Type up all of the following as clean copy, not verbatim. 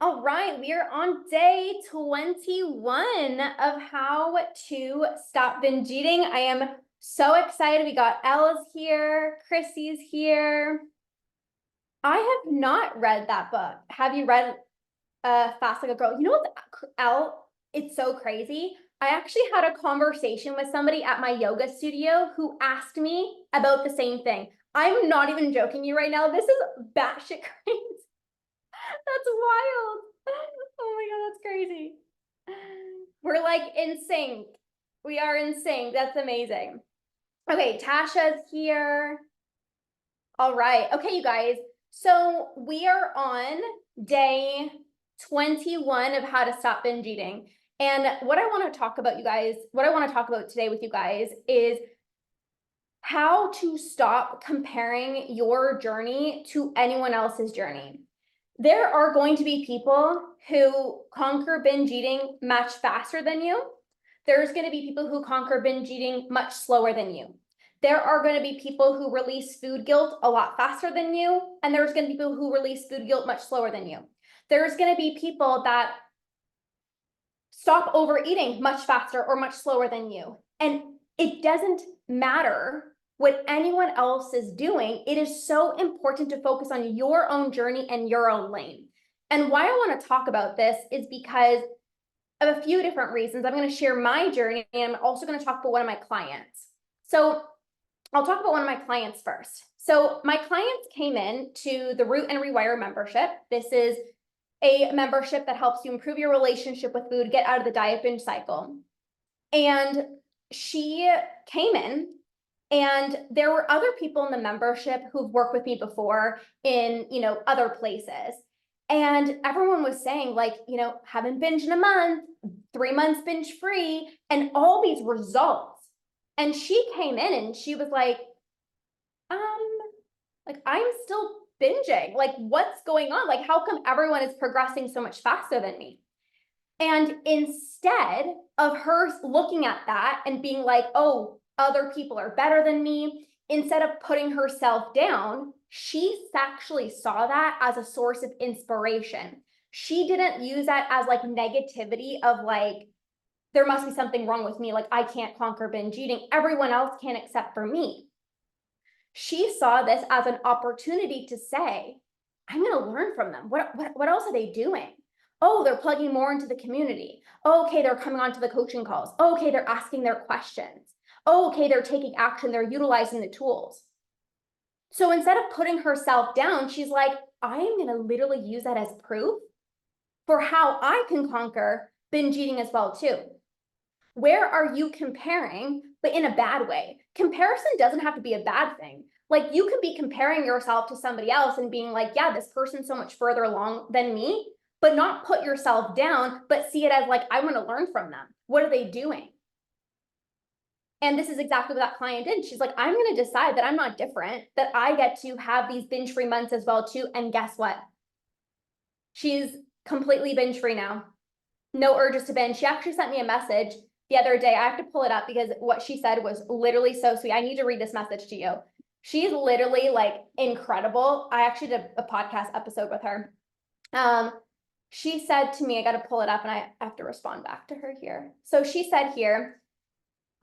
All right, we are on day 21 of how to stop binge eating. I am so excited. We got Ella's here, Chrissy's here. I have not read that book. Have you read Fast Like a Girl? You know what, Elle? It's so crazy. I actually had a conversation with somebody at my yoga studio who asked me about the same thing. I'm not even joking you right now. This is batshit crazy. That's wild. Oh my God, that's crazy. We're like in sync. We are in sync. That's amazing. Okay, Tasha's here. All right. Okay, you guys. So we are on day 21 of how to stop binge eating. And what I want to talk about, you guys, what I want to talk about today with you guys is how to stop comparing your journey to anyone else's journey. There are going to be people who conquer binge eating much faster than you. There's going to be people who conquer binge eating much slower than you. There are going to be people who release food guilt a lot faster than you, and there's going to be people who release food guilt much slower than you. There's going to be people that stop overeating much faster or much slower than you. And it doesn't matter what anyone else is doing. It is so important to focus on your own journey and your own lane. And why I want to talk about this is because of a few different reasons. I'm going to share my journey, and I'm also going to talk about one of my clients. So I'll talk about one of my clients first. So my clients came in to the Root and Rewire membership. This is a membership that helps you improve your relationship with food, get out of the diet binge cycle. And she came in, and there were other people in the membership who've worked with me before in, other places. And everyone was saying, like, haven't binged in a month, 3 months binge free, and all these results. And she came in and she was like, I'm still binging. Like, what's going on? Like, how come everyone is progressing so much faster than me? And instead of her looking at that and being like, oh, other people are better than me, instead of putting herself down, she actually saw that as a source of inspiration. She didn't use that as like negativity of like, there must be something wrong with me. Like, I can't conquer binge eating. Everyone else can except for me. She saw this as an opportunity to say, I'm going to learn from them. What else are they doing? Oh, they're plugging more into the community. Okay, they're coming onto the coaching calls. Okay, they're asking their questions. Okay, they're taking action. They're utilizing the tools. So instead of putting herself down, she's like, I am going to literally use that as proof for how I can conquer binge eating as well too. Where are you comparing, but in a bad way? Comparison doesn't have to be a bad thing. Like, you could be comparing yourself to somebody else and being like, yeah, this person's so much further along than me, but not put yourself down, but see it as like, I want to learn from them. What are they doing? And this is exactly what that client did. She's like, I'm going to decide that I'm not different, that I get to have these binge-free months as well too. And guess what? She's completely binge-free now. No urges to binge. She actually sent me a message the other day. I have to pull it up because what she said was literally so sweet. I need to read this message to you. She's literally like incredible. I actually did a podcast episode with her. She said to me, I got to pull it up and I have to respond back to her here. So she said here,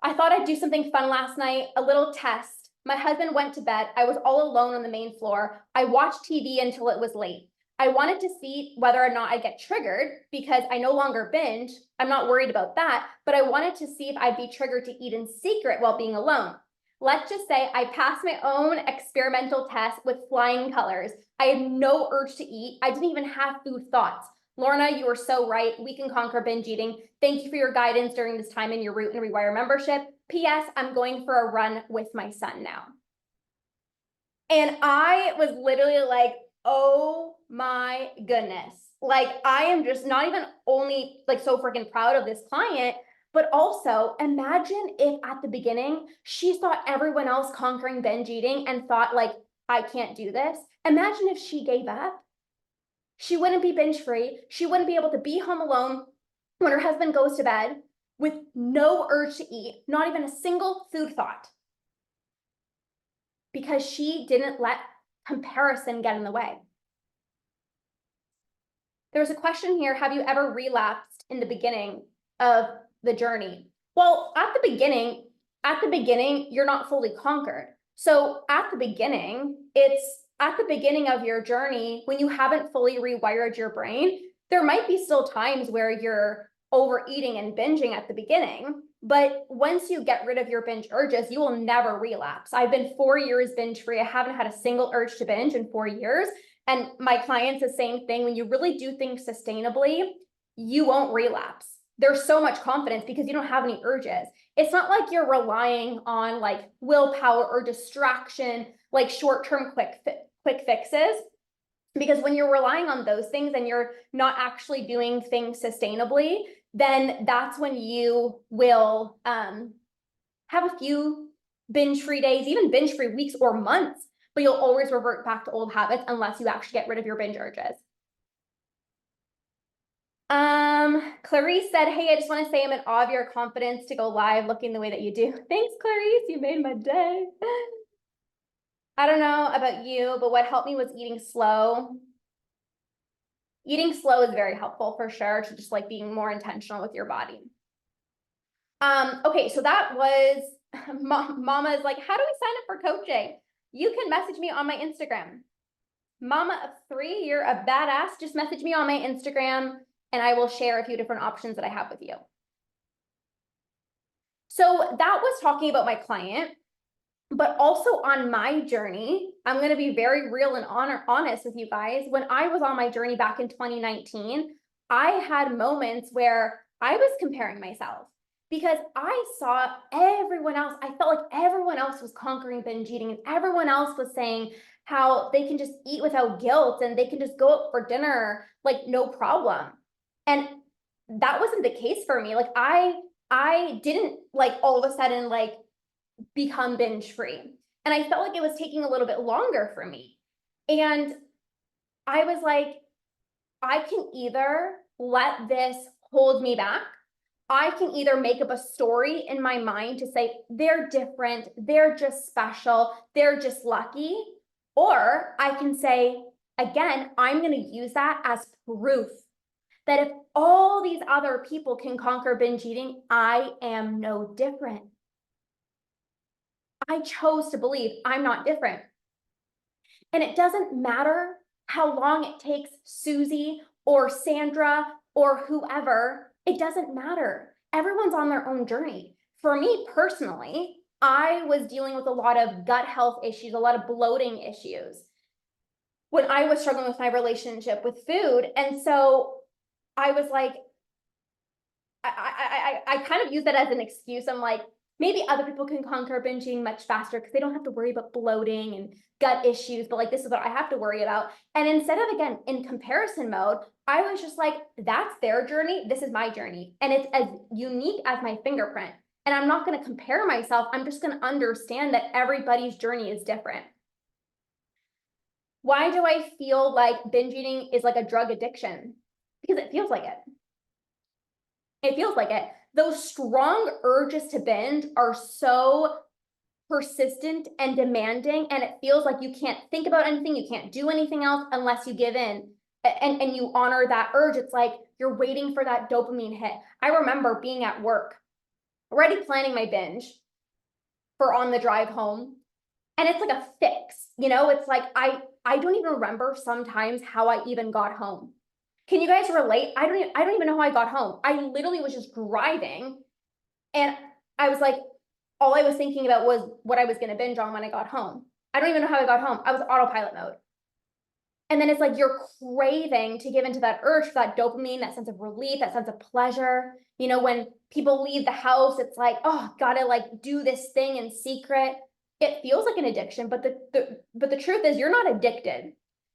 I thought I'd do something fun last night, a little test. My husband went to bed. I was all alone on the main floor. I watched TV until it was late. I wanted to see whether or not I'd get triggered because I no longer binge. I'm not worried about that, but I wanted to see if I'd be triggered to eat in secret while being alone. Let's just say I passed my own experimental test with flying colors. I had no urge to eat. I didn't even have food thoughts. Lorna, you are so right. We can conquer binge eating. Thank you for your guidance during this time in your Root and Rewire membership. P.S. I'm going for a run with my son now. And I was literally like, oh my goodness. Like, I am just not even only like so freaking proud of this client, but also imagine if at the beginning she saw everyone else conquering binge eating and thought like, I can't do this. Imagine if she gave up. She wouldn't be binge free. She wouldn't be able to be home alone when her husband goes to bed with no urge to eat, not even a single food thought, because she didn't let comparison get in the way. there's a question here. Have you ever relapsed in the beginning of the journey? Well, at the beginning, you're not fully conquered. So at the beginning, it's at the beginning of your journey when you haven't fully rewired your brain. There might be still times where you're overeating and binging at the beginning, but once you get rid of your binge urges, you will never relapse. I've been 4 years binge free. I haven't had a single urge to binge in 4 years. And my clients, the same thing. When you really do things sustainably, you won't relapse. There's so much confidence because you don't have any urges. It's not like you're relying on like willpower or distraction, like short-term quick fixes. Because when you're relying on those things and you're not actually doing things sustainably, then that's when you will have a few binge-free days, even binge-free weeks or months, but you'll always revert back to old habits unless you actually get rid of your binge urges. Clarice said, hey, I just want to say I'm in awe of your confidence to go live looking the way that you do. Thanks, Clarice. You made my day. I don't know about you, but what helped me was eating slow. Eating slow is very helpful for sure, to just like being more intentional with your body. Okay, so that was Mama's like, how do we sign up for coaching? You can message me on my Instagram. Mama of 3, you're a badass. Just message me on my Instagram and I will share a few different options that I have with you. So that was talking about my client, but also on my journey. I'm going to be very real and honest with you guys. When I was on my journey back in 2019, I had moments where I was comparing myself because I saw everyone else. I felt like everyone else was conquering binge eating and everyone else was saying how they can just eat without guilt and they can just go out for dinner, like no problem. And that wasn't the case for me. Like I didn't like all of a sudden like become binge free. And I felt like it was taking a little bit longer for me. And I was like, I can either let this hold me back. I can either make up a story in my mind to say they're different, they're just special, they're just lucky. Or I can say, again, I'm going to use that as proof that if all these other people can conquer binge eating, I am no different. I chose to believe I'm not different. And it doesn't matter how long it takes Susie or Sandra or whoever, it doesn't matter. Everyone's on their own journey. For me personally, I was dealing with a lot of gut health issues, a lot of bloating issues when I was struggling with my relationship with food. And so I was like, I kind of use that as an excuse. I'm like, maybe other people can conquer binging much faster because they don't have to worry about bloating and gut issues, but like this is what I have to worry about. And instead of, again, in comparison mode, I was just like, that's their journey, this is my journey. And it's as unique as my fingerprint. And I'm not going to compare myself. I'm just going to understand that everybody's journey is different. Why do I feel like binge eating is like a drug addiction? Because it feels like it. It feels like it. Those strong urges to binge are so persistent and demanding, and it feels like you can't think about anything, you can't do anything else unless you give in and you honor that urge. It's like you're waiting for that dopamine hit. I remember being at work, already planning my binge for on the drive home, and it's like a fix, you know? It's like I don't even remember sometimes how I even got home. Can you guys relate? I don't even know how I got home. I literally was just driving and I was like, all I was thinking about was what I was going to binge on when I got home. I don't even know how I got home. I was autopilot mode. And then it's like you're craving to give into that urge for that dopamine, that sense of relief, that sense of pleasure. You know, when people leave the house, it's like, oh, gotta like do this thing in secret. It feels like an addiction, but the truth is you're not addicted.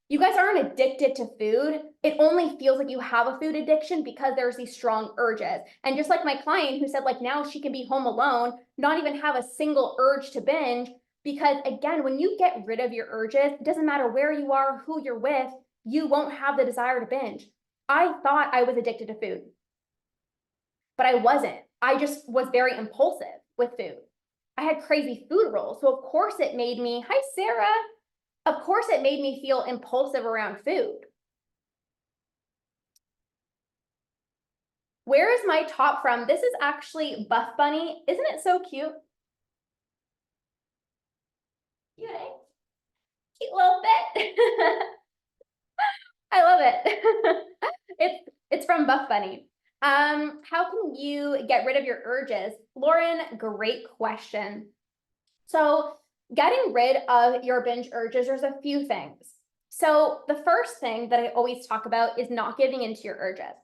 You guys aren't addicted to food. It only feels like you have a food addiction because there's these strong urges. And just like my client who said like now she can be home alone, not even have a single urge to binge, because again, when you get rid of your urges, it doesn't matter where you are, who you're with, you won't have the desire to binge. I thought I was addicted to food, but I wasn't. I just was very impulsive with food. I had crazy food rules. So of course it made me, hi Sarah, of course it made me feel impulsive around food. Where is my top from? This is actually Buff Bunny. Isn't it so cute? Cute, eh? Cute little bit. I love it. It's from Buff Bunny. How can you get rid of your urges? Lauren, great question. So getting rid of your binge urges, there's a few things. So the first thing that I always talk about is not giving into your urges.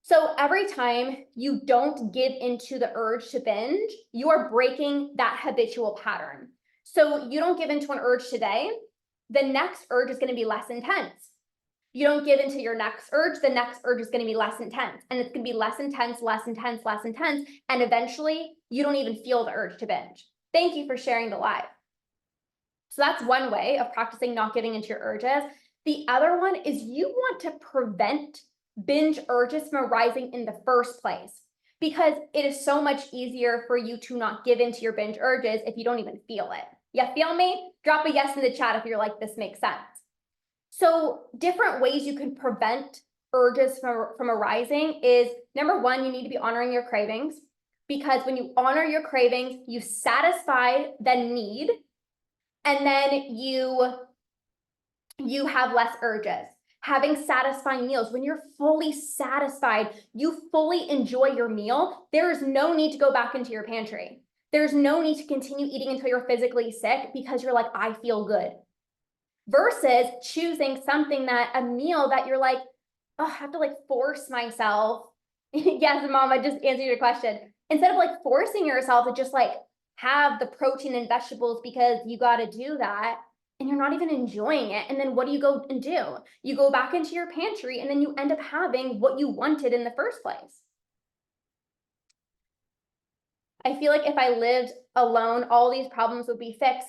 So every time you don't give into the urge to binge, you are breaking that habitual pattern. So you don't give into an urge today, the next urge is going to be less intense. You don't give into your next urge, the next urge is going to be less intense. And it's going to be less intense, less intense, less intense. And eventually, you don't even feel the urge to binge. Thank you for sharing the live. So that's one way of practicing not giving into your urges. The other one is you want to prevent binge urges from arising in the first place, because it is so much easier for you to not give into your binge urges if you don't even feel it. You feel me? Drop a yes in the chat if you're like, this makes sense. So different ways you can prevent urges from arising is, number one, you need to be honoring your cravings, because when you honor your cravings, you satisfy the need, and then you have less urges. Having satisfying meals, when you're fully satisfied, you fully enjoy your meal, there is no need to go back into your pantry. There's no need to continue eating until you're physically sick because you're like, I feel good. Versus choosing something a meal that you're like, oh, I have to like force myself. Yes, mom, I just answered your question. Instead of like forcing yourself to just like have the protein and vegetables because you got to do that, and you're not even enjoying it. And then what do you go and do? You go back into your pantry and then you end up having what you wanted in the first place. I feel like if I lived alone, all these problems would be fixed.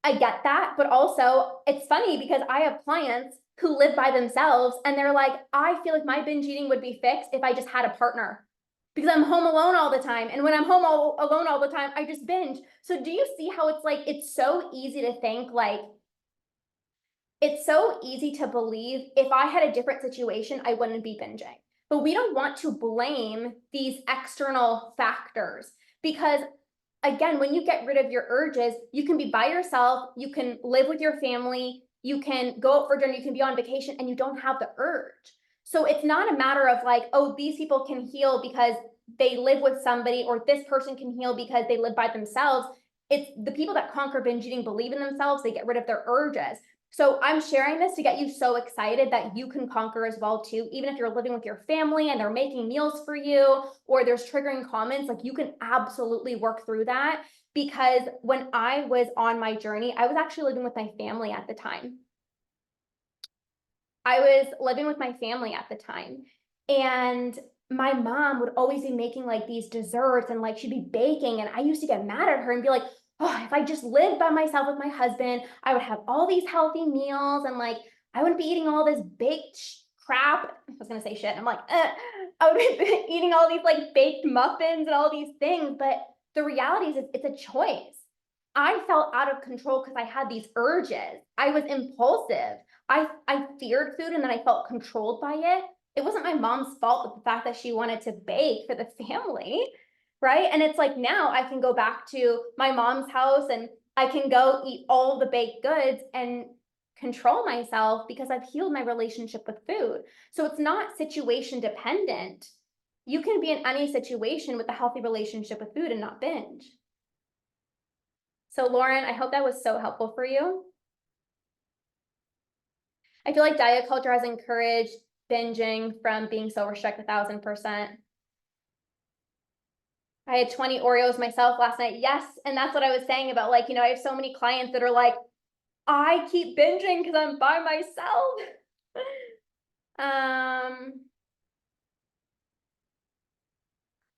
I get that, but also it's funny because I have clients who live by themselves and they're like, I feel like my binge eating would be fixed if I just had a partner, because I'm home alone all the time. And when I'm home alone all the time, I just binge. So do you see how it's like, it's so easy to think like, it's so easy to believe if I had a different situation, I wouldn't be binging. But we don't want to blame these external factors, because again, when you get rid of your urges, you can be by yourself, you can live with your family, you can go out for dinner, you can be on vacation, and you don't have the urge. So it's not a matter of like, oh, these people can heal because they live with somebody, or this person can heal because they live by themselves. It's the people that conquer binge eating believe in themselves, they get rid of their urges. So I'm sharing this to get you so excited that you can conquer as well too. Even if you're living with your family and they're making meals for you, or there's triggering comments, like you can absolutely work through that. Because when I was on my journey, I was actually living with my family at the time. And my mom would always be making like these desserts and like she'd be baking, and I used to get mad at her and be like, oh, if I just lived by myself with my husband, I would have all these healthy meals and like I wouldn't be eating all this baked crap. I was gonna say shit. I'm like, I would be eating all these like baked muffins and all these things. But the reality is it's a choice. I felt out of control because I had these urges. I was impulsive. I feared food and then I felt controlled by it. It wasn't my mom's fault with the fact that she wanted to bake for the family, right? And it's like now I can go back to my mom's house and I can go eat all the baked goods and control myself because I've healed my relationship with food. So it's not situation dependent. You can be in any situation with a healthy relationship with food and not binge. So Lauren, I hope that was so helpful for you. I feel like diet culture has encouraged binging from being so restricted 1,000%. I had 20 Oreos myself last night. Yes, and that's what I was saying about like, I have so many clients that are like, I keep binging because I'm by myself.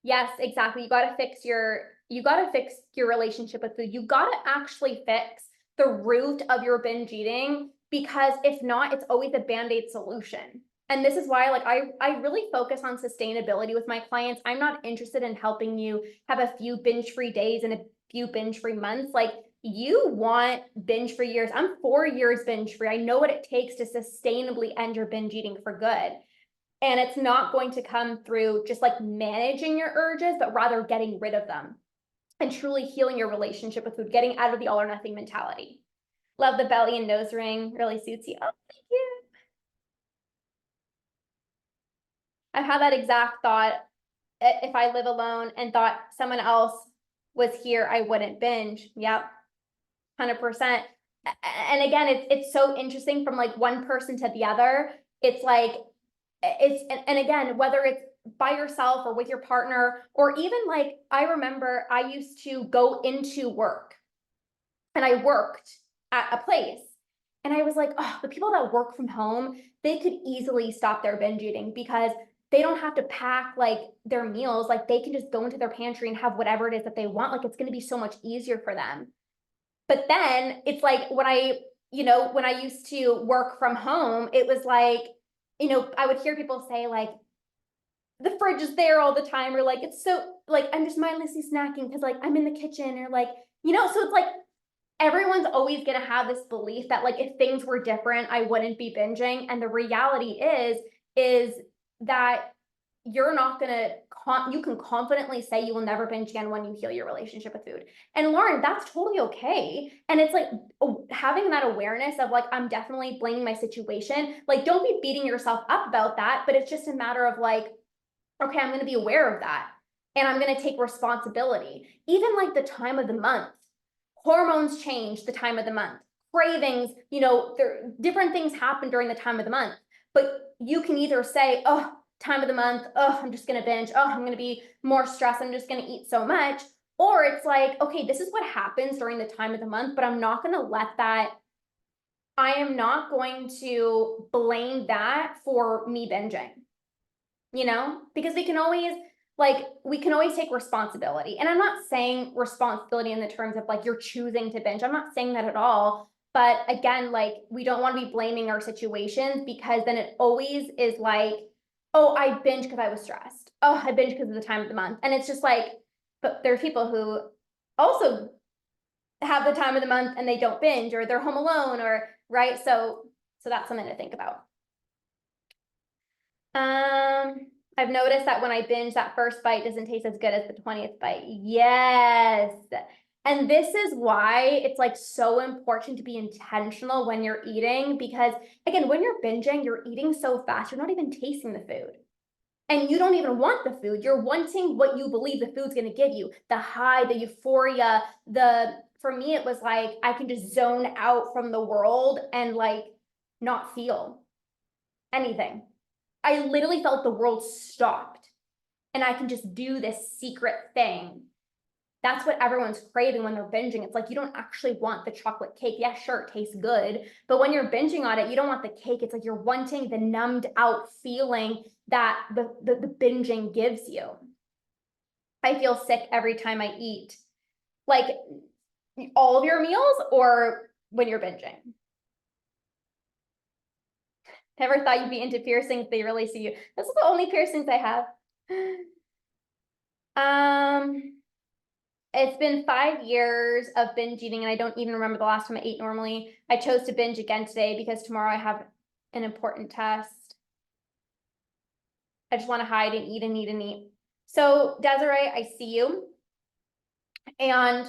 Yes, exactly. You got to fix your relationship with food. You got to actually fix the root of your binge eating, because if not, it's always a band-aid solution. And this is why like I really focus on sustainability with my clients. I'm not interested in helping you have a few binge-free days and a few binge-free months. Like you want binge-free years. I'm 4 years binge-free. I know what it takes to sustainably end your binge eating for good. And it's not going to come through just like managing your urges, but rather getting rid of them and truly healing your relationship with food, getting out of the all or nothing mentality. Love the belly and nose ring, really suits you. Oh, thank you. I've had that exact thought. If I live alone and thought someone else was here, I wouldn't binge. Yep, 100%. And again, it's so interesting from like one person to the other. It's like, and again, whether it's by yourself or with your partner, or even like, I remember I used to go into work and I worked at a place. And I was like, oh, the people that work from home, they could easily stop their binge eating because they don't have to pack like their meals. Like they can just go into their pantry and have whatever it is that they want. Like it's going to be so much easier for them. But then it's like when I used to work from home, it was like, I would hear people say like, the fridge is there all the time, or like, it's so like, I'm just mindlessly snacking because like I'm in the kitchen, or like, so it's like, everyone's always going to have this belief that like if things were different, I wouldn't be binging. And the reality is that you're not going to you can confidently say you will never binge again when you heal your relationship with food. And Lauren, that's totally okay. And it's like having that awareness of like, I'm definitely blaming my situation. Like, don't be beating yourself up about that, but it's just a matter of like, okay, I'm going to be aware of that. And I'm going to take responsibility. Even like the time of the month. Hormones change the time of the month. Cravings, there different things happen during the time of the month. But you can either say, oh, time of the month, oh, I'm just going to binge. Oh, I'm going to be more stressed. I'm just going to eat so much. Or it's like, okay, this is what happens during the time of the month, but I'm not going to let that, I am not going to blame that for me binging, because we can always take responsibility. And I'm not saying responsibility in the terms of like you're choosing to binge. I'm not saying that at all. But again, like we don't want to be blaming our situations, because then it always is like, oh, I binge because I was stressed. Oh, I binge because of the time of the month. And it's just like, but there's people who also have the time of the month and they don't binge, or they're home alone, or right. So that's something to think about. I've noticed that when I binge, that first bite doesn't taste as good as the 20th bite. Yes. And this is why it's like so important to be intentional when you're eating, because again, when you're binging, you're eating so fast, you're not even tasting the food. And you don't even want the food. You're wanting what you believe the food's going to give you, the high, the euphoria, for me, it was like, I can just zone out from the world and like not feel anything. I literally felt the world stopped and I can just do this secret thing. That's what everyone's craving when they're binging. It's like, you don't actually want the chocolate cake. Yeah, sure, it tastes good. But when you're binging on it, you don't want the cake. It's like you're wanting the numbed out feeling that the binging gives you. I feel sick every time I eat. Like all of your meals or when you're binging? Never thought you'd be into piercings. They really see you. Those are the only piercings I have. It's been 5 years of binge eating, and I don't even remember the last time I ate normally. I chose to binge again today because tomorrow I have an important test. I just want to hide and eat and eat and eat. So Desiree, I see you. And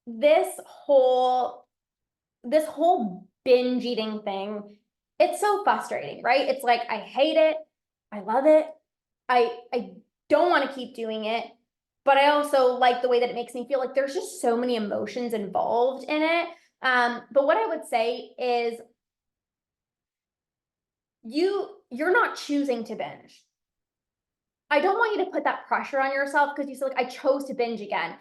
this whole binge eating thing, it's so frustrating, right? It's like, I hate it. I love it. I don't want to keep doing it, but I also like the way that it makes me feel. Like there's just so many emotions involved in it. But what I would say is you're not choosing to binge. I don't want you to put that pressure on yourself because you said, like, I chose to binge again.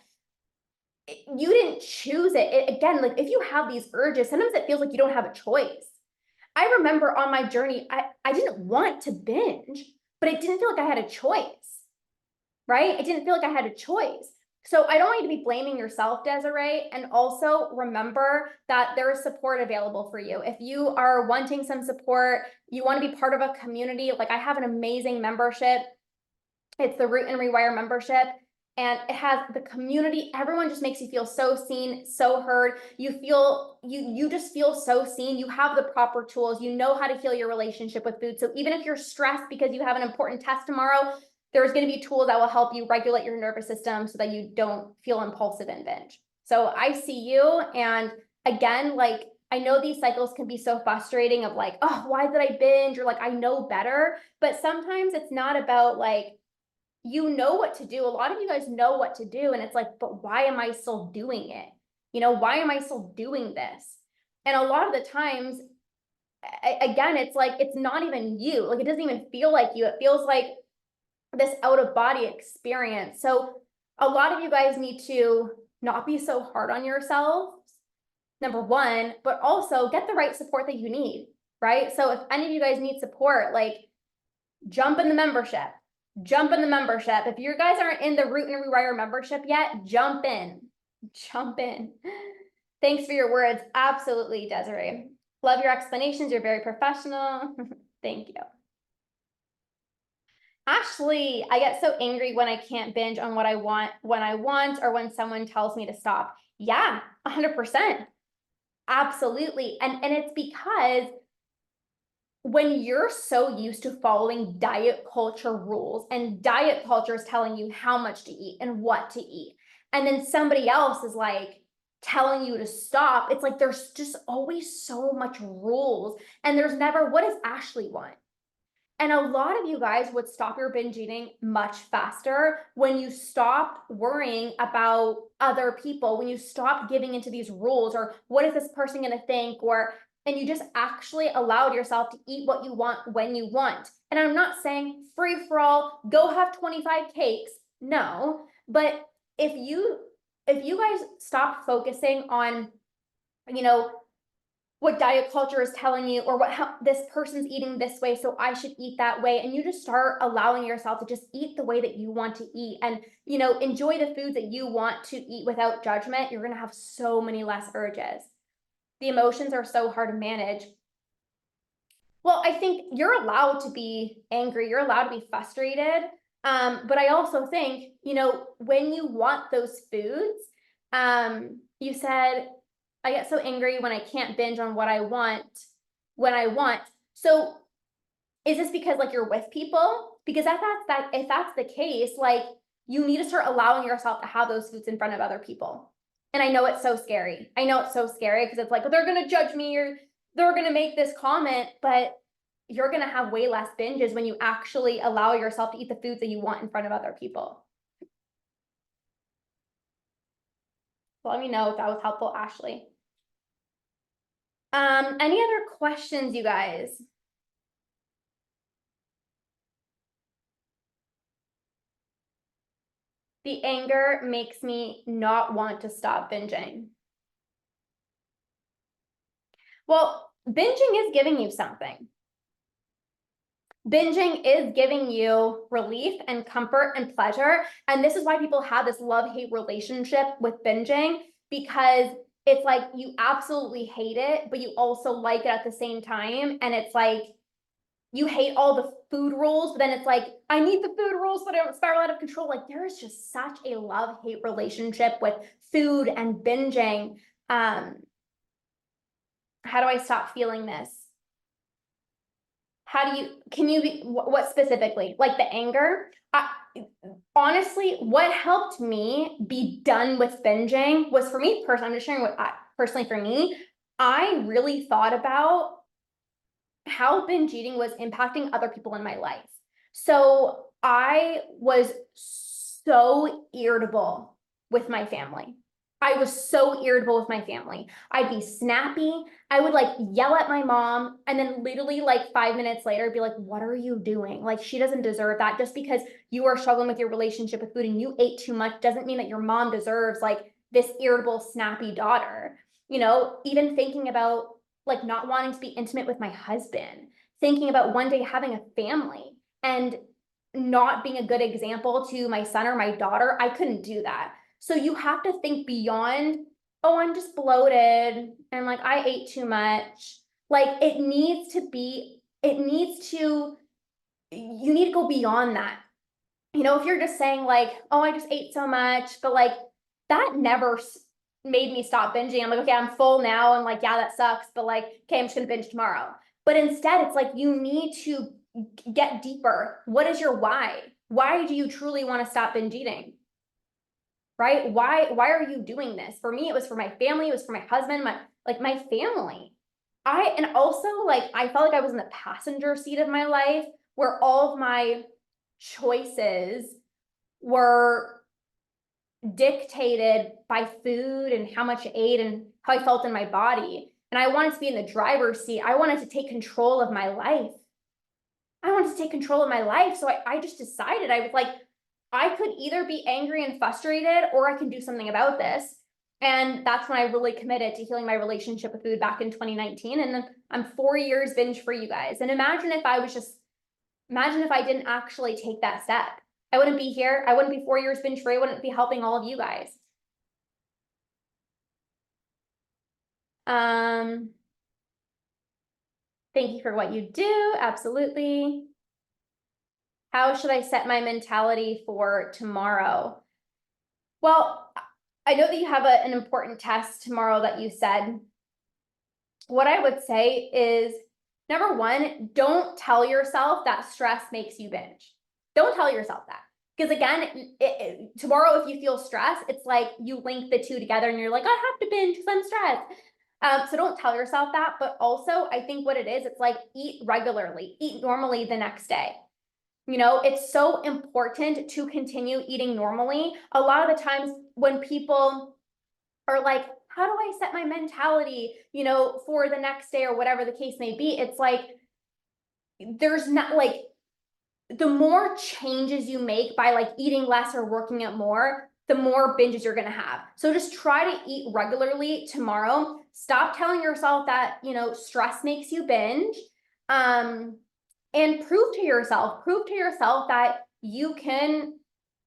You didn't choose it. Again, like if you have these urges, sometimes it feels like you don't have a choice. I remember on my journey, I didn't want to binge, but it didn't feel like I had a choice, right? It didn't feel like I had a choice. So I don't want you to be blaming yourself, Desiree. And also remember that there is support available for you. If you are wanting some support, you want to be part of a community, like I have an amazing membership. It's the Root and Rewire membership. and it has the community. Everyone just makes you feel so seen, so heard. You just feel so seen. You have the proper tools. You know how to heal your relationship with food. So even if you're stressed because you have an important test tomorrow, there's going to be tools that will help you regulate your nervous system so that you don't feel impulsive and binge. So I see you. And again, like, I know these cycles can be so frustrating of like, oh, why did I binge? Or like, I know better. But sometimes it's not about like, you know what to do. A lot of you guys know what to do. And it's like, but why am I still doing it? Why am I still doing this? And a lot of the times, again, it's like, it's not even you. Like, it doesn't even feel like you. It feels like this out of body experience. So a lot of you guys need to not be so hard on yourselves, number one, but also get the right support that you need, right? So if any of you guys need support, like jump in the membership. Jump in the membership. If you guys aren't in the Root and Rewire membership yet, jump in. Jump in. Thanks for your words. Absolutely, Desiree. Love your explanations. You're very professional. Thank you. Ashley, I get so angry when I can't binge on what I want, when I want, or when someone tells me to stop. Yeah, 100%. Absolutely. And it's because when you're so used to following diet culture rules, and diet culture is telling you how much to eat and what to eat, and then somebody else is like telling you to stop, it's like there's just always so much rules, and there's never, what does Ashley want? And a lot of you guys would stop your binge eating much faster when you stopped worrying about other people, when you stopped giving into these rules, or what is this person going to think, and you just actually allowed yourself to eat what you want when you want. And I'm not saying free for all, go have 25 cakes. No, but if you guys stop focusing on, what diet culture is telling you, or how this person's eating this way, so I should eat that way, and you just start allowing yourself to just eat the way that you want to eat, and enjoy the foods that you want to eat without judgment, you're going to have so many less urges. The emotions are so hard to manage. Well, I think you're allowed to be angry, you're allowed to be frustrated, but I also think, when you want those foods, you said, I get so angry when I can't binge on what I want when I want. So is this because like you're with people? Because if that's the case, like you need to start allowing yourself to have those foods in front of other people. And I know it's so scary. I know it's so scary because it's like, well, they're going to judge me, or they're going to make this comment, but you're going to have way less binges when you actually allow yourself to eat the foods that you want in front of other people. So let me know if that was helpful, Ashley. Any other questions, you guys? The anger makes me not want to stop binging. Well, binging is giving you something. Binging is giving you relief and comfort and pleasure. And this is why people have this love-hate relationship with binging, because it's like you absolutely hate it, but you also like it at the same time. And it's like you hate all the food rules, but then it's like, I need the food rules so I don't spiral out of control. Like there is just such a love-hate relationship with food and binging. How do I stop feeling this? What specifically? Like the anger? Honestly, what helped me be done with binging was, for me personally, I'm just sharing personally for me, I really thought about how binge eating was impacting other people in my life. So I was so irritable with my family. I was so irritable with my family. I'd be snappy. I would like yell at my mom, and then literally like 5 minutes later be like, what are you doing? Like, she doesn't deserve that. Just because you are struggling with your relationship with food and you ate too much doesn't mean that your mom deserves like this irritable, snappy daughter. Even thinking about like not wanting to be intimate with my husband, thinking about one day having a family and not being a good example to my son or my daughter. I couldn't do that. So you have to think beyond, oh, I'm just bloated and like I ate too much. Like you need to go beyond that. if you're just saying like, oh, I just ate so much, but like that never made me stop binging. I'm like, okay, I'm full now. And like, yeah, that sucks, but like, okay, I'm just gonna binge tomorrow. But instead, it's like you need to get deeper. What is your why? Why do you truly want to stop binge eating? Right? Why are you doing this? For me, it was for my family, it was for my husband, my family. And also like I felt like I was in the passenger seat of my life where all of my choices were dictated by food and how much I ate and how I felt in my body. And I wanted to be in the driver's seat. I wanted to take control of my life. I wanted to take control of my life. So I just decided I was like, I could either be angry and frustrated or I can do something about this. And that's when I really committed to healing my relationship with food back in 2019. And then I'm 4 years binge free, you guys. And imagine if I didn't actually take that step. I wouldn't be here. I wouldn't be 4 years binge free. I wouldn't be helping all of you guys. Thank you for what you do. Absolutely. How should I set my mentality for tomorrow? Well, I know that you have an important test tomorrow that you said. What I would say is, number one, don't tell yourself that stress makes you binge. Don't tell yourself that. Because again, tomorrow, if you feel stress, it's like you link the two together and you're like, I have to binge because I'm stressed. So don't tell yourself that. But also, I think what it is, it's like eat regularly, eat normally the next day. It's so important to continue eating normally. A lot of the times when people are like, how do I set my mentality, for the next day or whatever the case may be, it's like, there's not like, the more changes you make by like eating less or working out more, the more binges you're going to have. So just try to eat regularly tomorrow. Stop telling yourself that, stress makes you binge. And prove to yourself that you can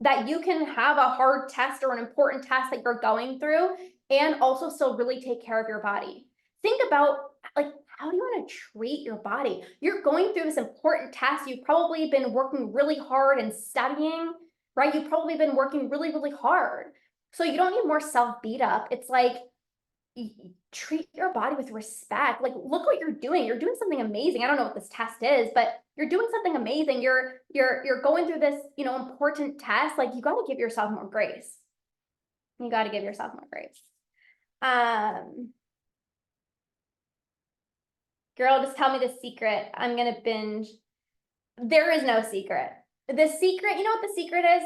have a hard test or an important test that you're going through and also still really take care of your body. Think about like, how do you want to treat your body? You're going through this important test. You've probably been working really hard and studying, right? You've probably been working really, really hard. So you don't need more self beat up. It's like, treat your body with respect. Like, look what you're doing. You're doing something amazing. I don't know what this test is, but you're doing something amazing. You're going through this, important test. Like, you got to give yourself more grace. You got to give yourself more grace. Girl, just tell me the secret. I'm gonna binge. There is no secret. The secret, you know what the secret is?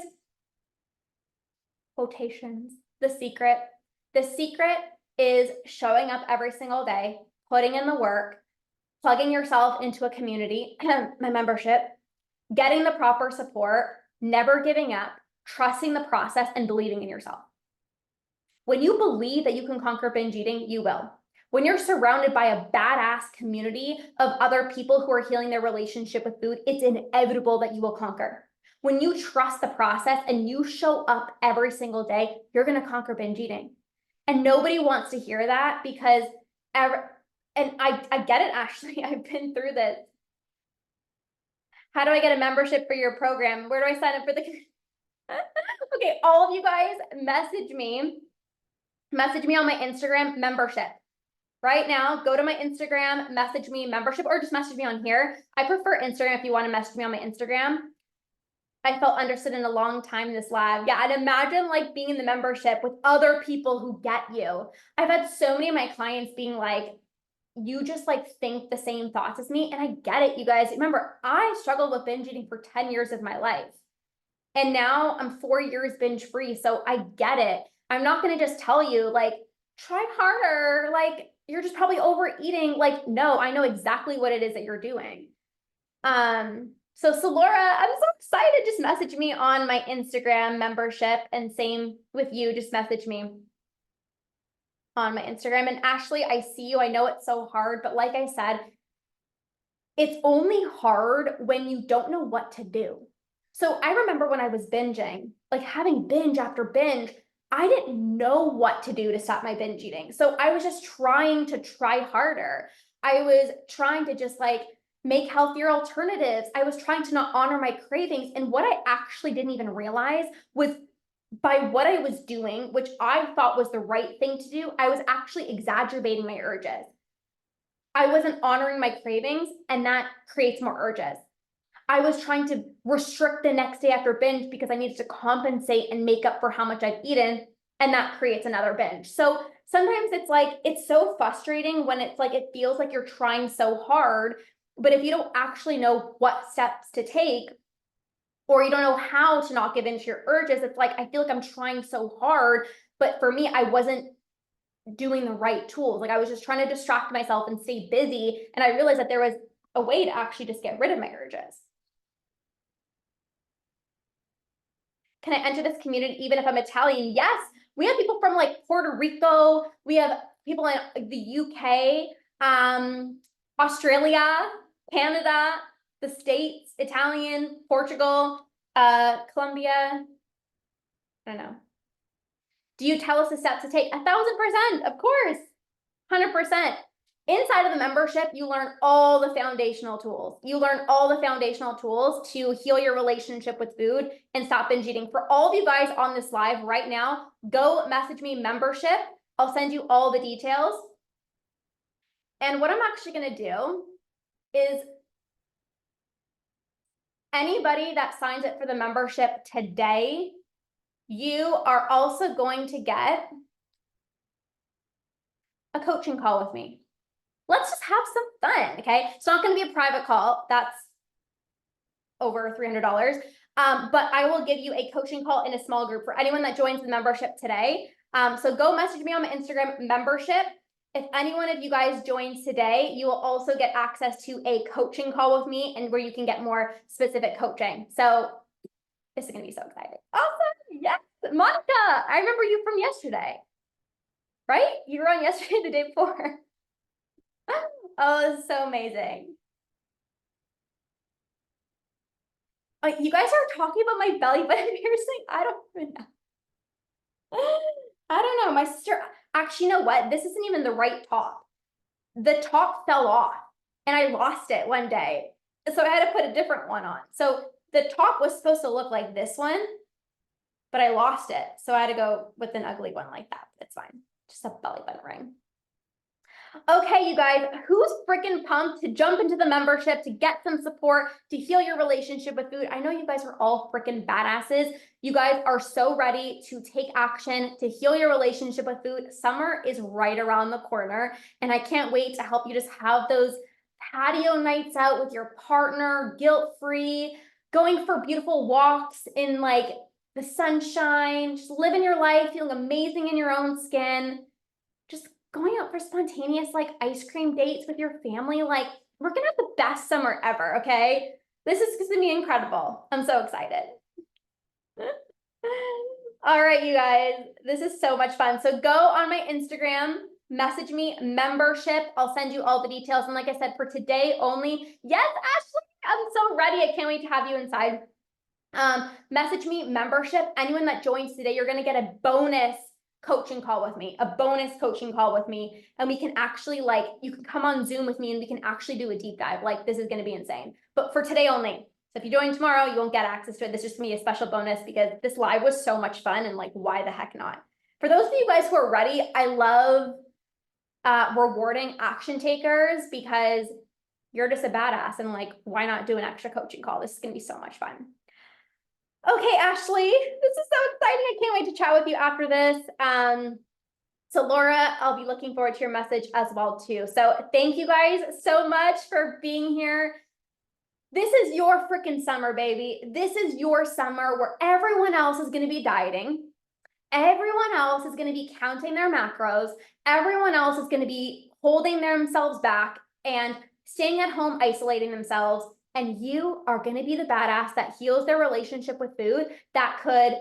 Quotations. The secret. The secret is showing up every single day, putting in the work, plugging yourself into a community, my membership, getting the proper support, never giving up, trusting the process, and believing in yourself. When you believe that you can conquer binge eating, you will. When you're surrounded by a badass community of other people who are healing their relationship with food, it's inevitable that you will conquer. When you trust the process and you show up every single day, you're going to conquer binge eating. And nobody wants to hear that because I get it, Ashley. I've been through this. How do I get a membership for your program? Where do I sign up for the Okay, all of you guys message me on my Instagram membership. Right now, go to my Instagram, message me membership, or just message me on here. I prefer Instagram if you want to message me on my Instagram. I felt understood in a long time in this lab. Yeah, and imagine like being in the membership with other people who get you. I've had so many of my clients being like, you just like think the same thoughts as me. And I get it, you guys. Remember, I struggled with binge eating for 10 years of my life. And now I'm 4 years binge free. So I get it. I'm not going to just tell you like, try harder. Like, you're just probably overeating. Like, no, I know exactly what it is that you're doing. So Laura, I'm so excited. Just message me on my Instagram membership, and same with you. Just message me on my Instagram. And Ashley, I see you. I know it's so hard, but like I said, it's only hard when you don't know what to do. So I remember when I was binging, like having binge after binge, I didn't know what to do to stop my binge eating. So I was just trying to try harder. I was trying to just like make healthier alternatives. I was trying to not honor my cravings. And what I actually didn't even realize was by what I was doing, which I thought was the right thing to do, I was actually exacerbating my urges. I wasn't honoring my cravings, and that creates more urges. I was trying to restrict the next day after binge because I needed to compensate and make up for how much I've eaten, and that creates another binge. So sometimes it's like, it's so frustrating when it's like, it feels like you're trying so hard, but if you don't actually know what steps to take, or you don't know how to not give in to your urges, it's like, I feel like I'm trying so hard, but for me, I wasn't doing the right tools. Like I was just trying to distract myself and stay busy. And I realized that there was a way to actually just get rid of my urges. Can I enter this community even if I'm Italian? Yes, we have people from like Puerto Rico. We have people in the UK, Australia, Canada, the States, Italian, Portugal, Colombia. I don't know. Do you tell us the steps to take? 1,000%, of course, 100%. Inside of the membership, you learn all the foundational tools. You learn all the foundational tools to heal your relationship with food and stop binge eating. For all of you guys on this live right now, go message me membership. I'll send you all the details. And what I'm actually going to do is anybody that signs up for the membership today, you are also going to get a coaching call with me. Let's just have some fun, okay? It's not going to be a private call. That's over $300. But I will give you a coaching call in a small group for anyone that joins the membership today. So go message me on my Instagram membership. If any one of you guys joins today, you will also get access to a coaching call with me and where you can get more specific coaching. So this is going to be so exciting. Awesome. Yes. Monica, I remember you from yesterday, right? You were on yesterday, the day before. Oh, this is so amazing. You guys are talking about my belly button piercing. I don't even know. I don't know. My sister, actually, you know what? This isn't even the right top. The top fell off and I lost it one day. So I had to put a different one on. So the top was supposed to look like this one, but I lost it. So I had to go with an ugly one like that. It's fine. Just a belly button ring. Okay, you guys, who's freaking pumped to jump into the membership, to get some support, to heal your relationship with food? I know you guys are all freaking badasses. You guys are so ready to take action, to heal your relationship with food. Summer is right around the corner, and I can't wait to help you just have those patio nights out with your partner, guilt-free, going for beautiful walks in like the sunshine, just living your life, feeling amazing in your own skin. Just going out for spontaneous like ice cream dates with your family. Like we're gonna have the best summer ever, okay? This is gonna be incredible. I'm so excited. All right, you guys, this is so much fun. So go on my Instagram, message me membership. I'll send you all the details. And like I said, for today only, yes, Ashley, I'm so ready. I can't wait to have you inside. Message me membership. Anyone that joins today, you're gonna get a bonus coaching call with me, and we can actually like, you can come on Zoom with me and we can actually do a deep dive. Like this is going to be insane, but for today only. So if you join tomorrow, you won't get access to it. This is just gonna be a special bonus because this live was so much fun and like, why the heck not? For those of you guys who are ready, I love rewarding action takers because you're just a badass and like, why not do an extra coaching call? This is gonna be so much fun. Okay, Ashley, this is so exciting. I can't wait to chat with you after this. So Laura, I'll be looking forward to your message as well too. So thank you guys so much for being here. This is your freaking summer, baby. This is your summer where everyone else is going to be dieting. Everyone else is going to be counting their macros. Everyone else is going to be holding themselves back and staying at home, isolating themselves. And you are going to be the badass that heals their relationship with food that could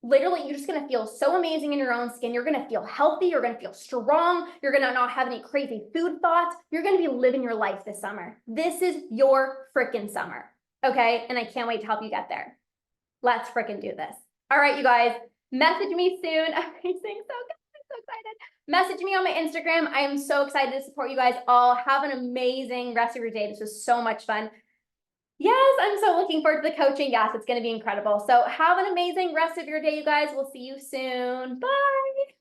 literally, you're just going to feel so amazing in your own skin. You're going to feel healthy. You're going to feel strong. You're going to not have any crazy food thoughts. You're going to be living your life this summer. This is your freaking summer. Okay. And I can't wait to help you get there. Let's freaking do this. All right, you guys, message me soon. Everything's so good. so excited. Message me on my Instagram. I am so excited to support you guys all. Have an amazing rest of your day. This was so much fun. Yes, I'm so looking forward to the coaching. Yes, it's going to be incredible. So have an amazing rest of your day, you guys. We'll see you soon. Bye.